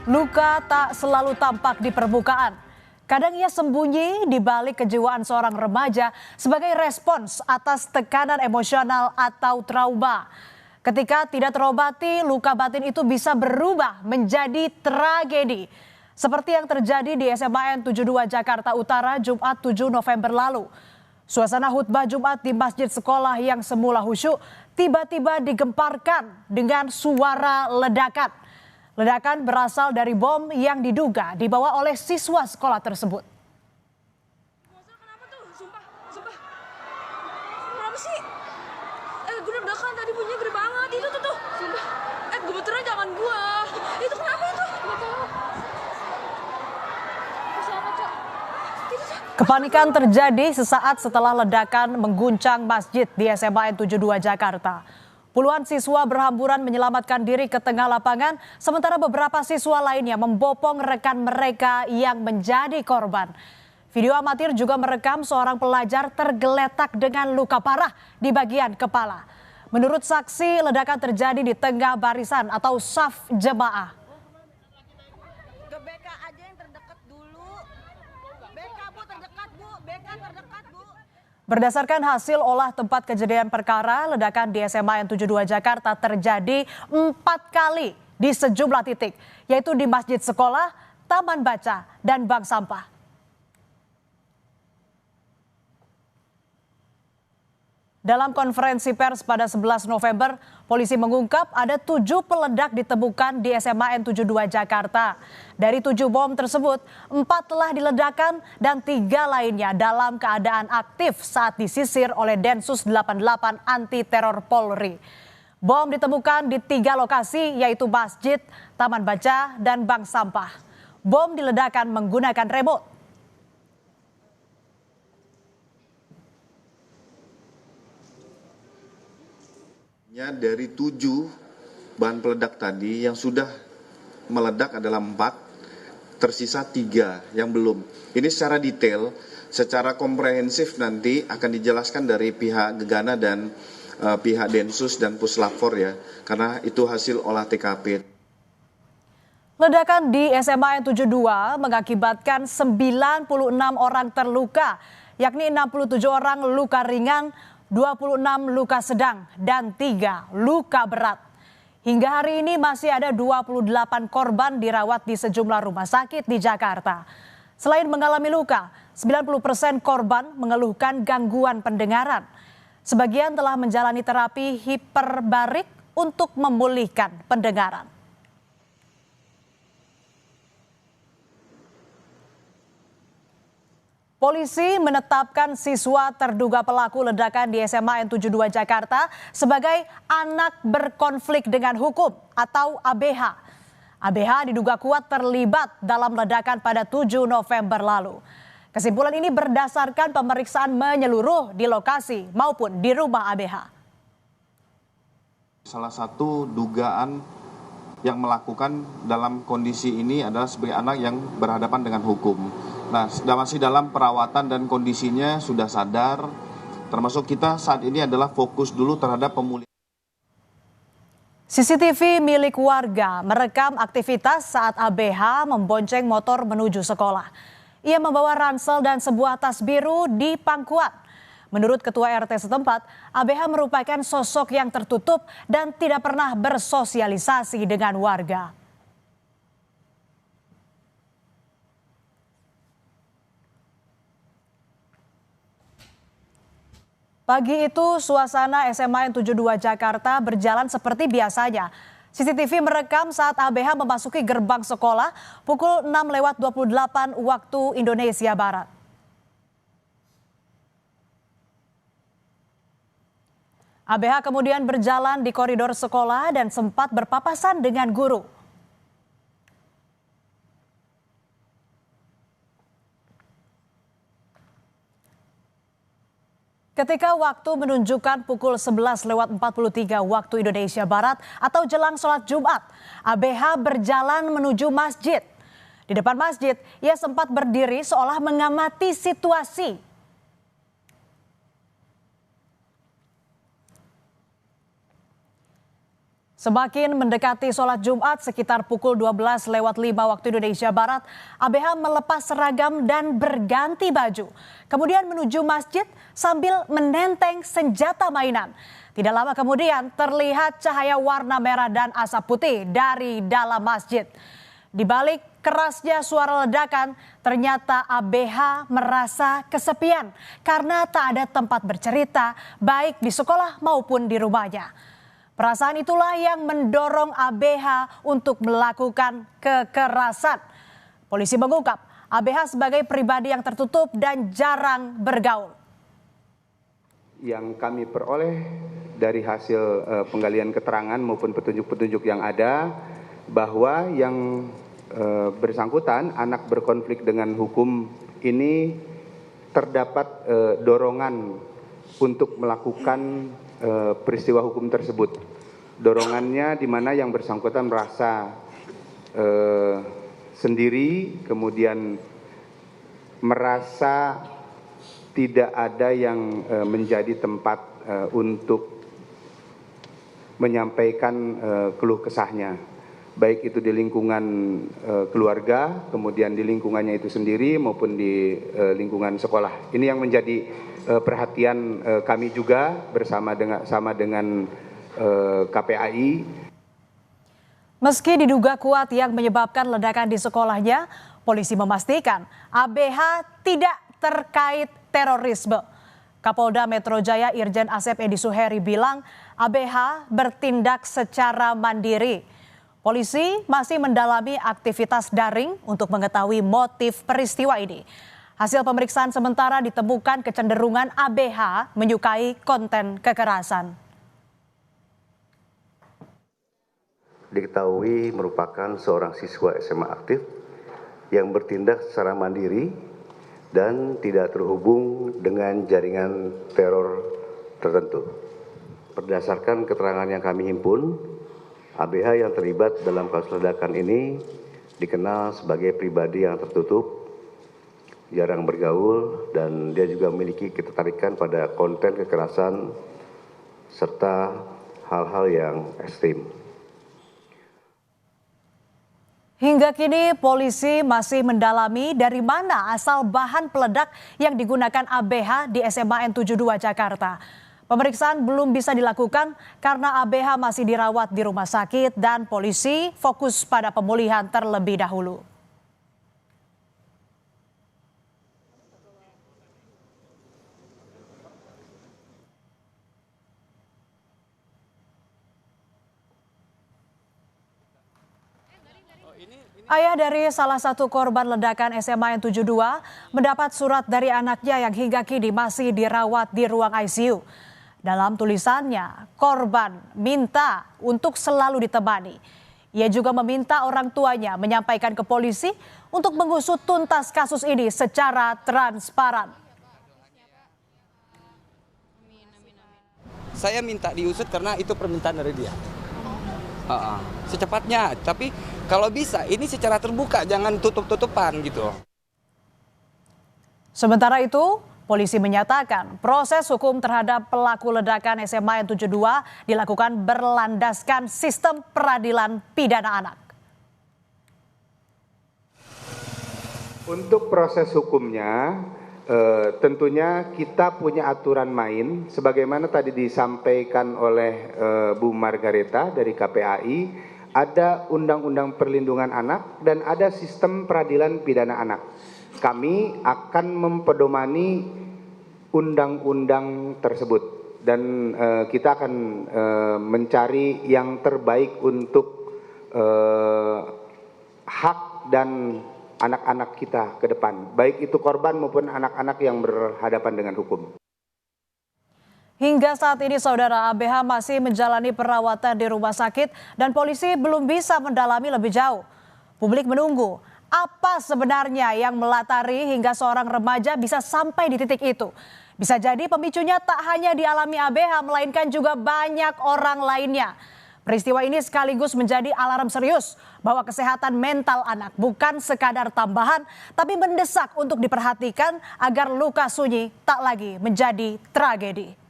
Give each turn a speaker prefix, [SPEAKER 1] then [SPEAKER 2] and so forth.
[SPEAKER 1] Luka tak selalu tampak di permukaan. Kadang ia sembunyi di balik kejiwaan seorang remaja sebagai respons atas tekanan emosional atau trauma. Ketika tidak terobati, luka batin itu bisa berubah menjadi tragedi. Seperti yang terjadi di SMAN 72 Jakarta Utara Jumat 7 November lalu. Suasana khutbah Jumat di masjid sekolah yang semula khusyuk tiba-tiba digemparkan dengan suara ledakan. Ledakan berasal dari bom yang diduga dibawa oleh siswa sekolah tersebut.
[SPEAKER 2] Kenapa tuh? Sumpah. Kenapa sih? Gue ledakan tadi bunyinya gede banget. Itu tuh. Sumpah. Gemeteran jangan gua. Itu kenapa itu? Gak tahu. Siapa, Cok?
[SPEAKER 1] Kepanikan terjadi sesaat setelah ledakan mengguncang masjid di SMAN 72 Jakarta. Puluhan siswa berhamburan menyelamatkan diri ke tengah lapangan, sementara beberapa siswa lainnya membopong rekan mereka yang menjadi korban. Video amatir juga merekam seorang pelajar tergeletak dengan luka parah di bagian kepala. Menurut saksi, ledakan terjadi di tengah barisan atau saf jemaah.
[SPEAKER 3] Ke BK aja yang terdekat dulu. BK Bu terdekat Bu, BK terdekat Bu.
[SPEAKER 1] Berdasarkan hasil olah tempat kejadian perkara, ledakan di SMAN 72 Jakarta terjadi 4 kali di sejumlah titik, yaitu di masjid sekolah, taman baca, dan bank sampah. Dalam konferensi pers pada 11 November, polisi mengungkap ada 7 peledak ditemukan di SMAN 72 Jakarta. Dari 7 bom tersebut, 4 telah diledakkan dan 3 lainnya dalam keadaan aktif saat disisir oleh Densus 88 Anti Teror Polri. Bom ditemukan di 3 lokasi, yaitu masjid, taman baca, dan bank sampah. Bom diledakkan menggunakan remote.
[SPEAKER 4] Dari 7 bahan peledak tadi yang sudah meledak adalah 4, tersisa 3 yang belum. Ini secara detail, secara komprehensif nanti akan dijelaskan dari pihak Gegana dan pihak Densus dan Puslapfor ya, karena itu hasil olah TKP.
[SPEAKER 1] Ledakan di SMAN 72 mengakibatkan 96 orang terluka, yakni 67 orang luka ringan, 26 luka sedang, dan 3 luka berat. Hingga hari ini masih ada 28 korban dirawat di sejumlah rumah sakit di Jakarta. Selain mengalami luka, 90% korban mengeluhkan gangguan pendengaran. Sebagian telah menjalani terapi hiperbarik untuk memulihkan pendengaran. Polisi menetapkan siswa terduga pelaku ledakan di SMAN 72 Jakarta sebagai anak berkonflik dengan hukum atau ABH. ABH diduga kuat terlibat dalam ledakan pada 7 November lalu. Kesimpulan ini berdasarkan pemeriksaan menyeluruh di lokasi maupun di rumah ABH.
[SPEAKER 4] Salah satu dugaan yang melakukan dalam kondisi ini adalah sebagai anak yang berhadapan dengan hukum. Nah, masih dalam perawatan dan kondisinya sudah sadar, termasuk kita saat ini adalah fokus dulu terhadap pemulihan.
[SPEAKER 1] CCTV milik warga merekam aktivitas saat ABH membonceng motor menuju sekolah. Ia membawa ransel dan sebuah tas biru di pangkuan. Menurut Ketua RT setempat, ABH merupakan sosok yang tertutup dan tidak pernah bersosialisasi dengan warga. Pagi itu suasana SMAN 72 Jakarta berjalan seperti biasanya. CCTV merekam saat ABH memasuki gerbang sekolah pukul 6:28 waktu Indonesia Barat. ABH kemudian berjalan di koridor sekolah dan sempat berpapasan dengan guru. Ketika waktu menunjukkan pukul 11:43 waktu Indonesia Barat atau jelang sholat Jumat, ABH berjalan menuju masjid. Di depan masjid, ia sempat berdiri seolah mengamati situasi. Semakin mendekati sholat Jumat sekitar pukul 12:05 waktu Indonesia Barat, ABH melepas seragam dan berganti baju. Kemudian menuju masjid sambil menenteng senjata mainan. Tidak lama kemudian terlihat cahaya warna merah dan asap putih dari dalam masjid. Di balik kerasnya suara ledakan, ternyata ABH merasa kesepian karena tak ada tempat bercerita baik di sekolah maupun di rumahnya. Perasaan itulah yang mendorong ABH untuk melakukan kekerasan. Polisi mengungkap ABH sebagai pribadi yang tertutup dan jarang bergaul.
[SPEAKER 5] Yang kami peroleh dari hasil penggalian keterangan maupun petunjuk-petunjuk yang ada, bahwa yang bersangkutan anak berkonflik dengan hukum ini terdapat dorongan untuk melakukan peristiwa hukum tersebut. Dorongannya di mana yang bersangkutan merasa sendiri, kemudian merasa tidak ada yang menjadi tempat untuk menyampaikan keluh kesahnya, baik itu di lingkungan keluarga, kemudian di lingkungannya itu sendiri maupun di lingkungan sekolah. Ini yang menjadi perhatian kami juga bersama dengan KPAI.
[SPEAKER 1] Meski diduga kuat yang menyebabkan ledakan di sekolahnya, polisi memastikan ABH tidak terkait terorisme. Kapolda Metro Jaya Irjen Asep Edi Suheri bilang ABH bertindak secara mandiri. Polisi masih mendalami aktivitas daring untuk mengetahui motif peristiwa ini. Hasil pemeriksaan sementara ditemukan kecenderungan ABH menyukai konten kekerasan.
[SPEAKER 6] Diketahui merupakan seorang siswa SMA aktif yang bertindak secara mandiri dan tidak terhubung dengan jaringan teror tertentu. Berdasarkan keterangan yang kami himpun, ABH yang terlibat dalam kasus ledakan ini dikenal sebagai pribadi yang tertutup, jarang bergaul, dan dia juga memiliki ketertarikan pada konten kekerasan serta hal-hal yang ekstrim.
[SPEAKER 1] Hingga kini polisi masih mendalami dari mana asal bahan peledak yang digunakan ABH di SMA N72 Jakarta. Pemeriksaan belum bisa dilakukan karena ABH masih dirawat di rumah sakit dan polisi fokus pada pemulihan terlebih dahulu. Ayah dari salah satu korban ledakan SMA N72 mendapat surat dari anaknya yang hingga kini masih dirawat di ruang ICU. Dalam tulisannya, korban minta untuk selalu ditemani. Ia juga meminta orang tuanya menyampaikan ke polisi untuk mengusut tuntas kasus ini secara transparan.
[SPEAKER 7] Saya minta diusut karena itu permintaan dari dia. Secepatnya, tapi kalau bisa ini secara terbuka, jangan tutup-tutupan gitu. Sementara itu, polisi menyatakan proses hukum terhadap pelaku ledakan SMA N72 dilakukan berlandaskan sistem peradilan pidana anak.
[SPEAKER 5] Untuk proses hukumnya, tentunya kita punya aturan main sebagaimana tadi disampaikan oleh Bu Margareta dari KPAI, ada Undang-Undang Perlindungan Anak dan ada sistem peradilan pidana anak. Kami akan mempedomani undang-undang tersebut dan kita akan mencari yang terbaik untuk hak dan anak-anak kita ke depan, baik itu korban maupun anak-anak yang berhadapan dengan hukum.
[SPEAKER 1] Hingga saat ini saudara, ABH masih menjalani perawatan di rumah sakit dan polisi belum bisa mendalami lebih jauh. Publik menunggu apa sebenarnya yang melatari hingga seorang remaja bisa sampai di titik itu. Bisa jadi pemicunya tak hanya dialami ABH melainkan juga banyak orang lainnya. Peristiwa ini sekaligus menjadi alarm serius bahwa kesehatan mental anak bukan sekadar tambahan, tapi mendesak untuk diperhatikan agar luka sunyi tak lagi menjadi tragedi.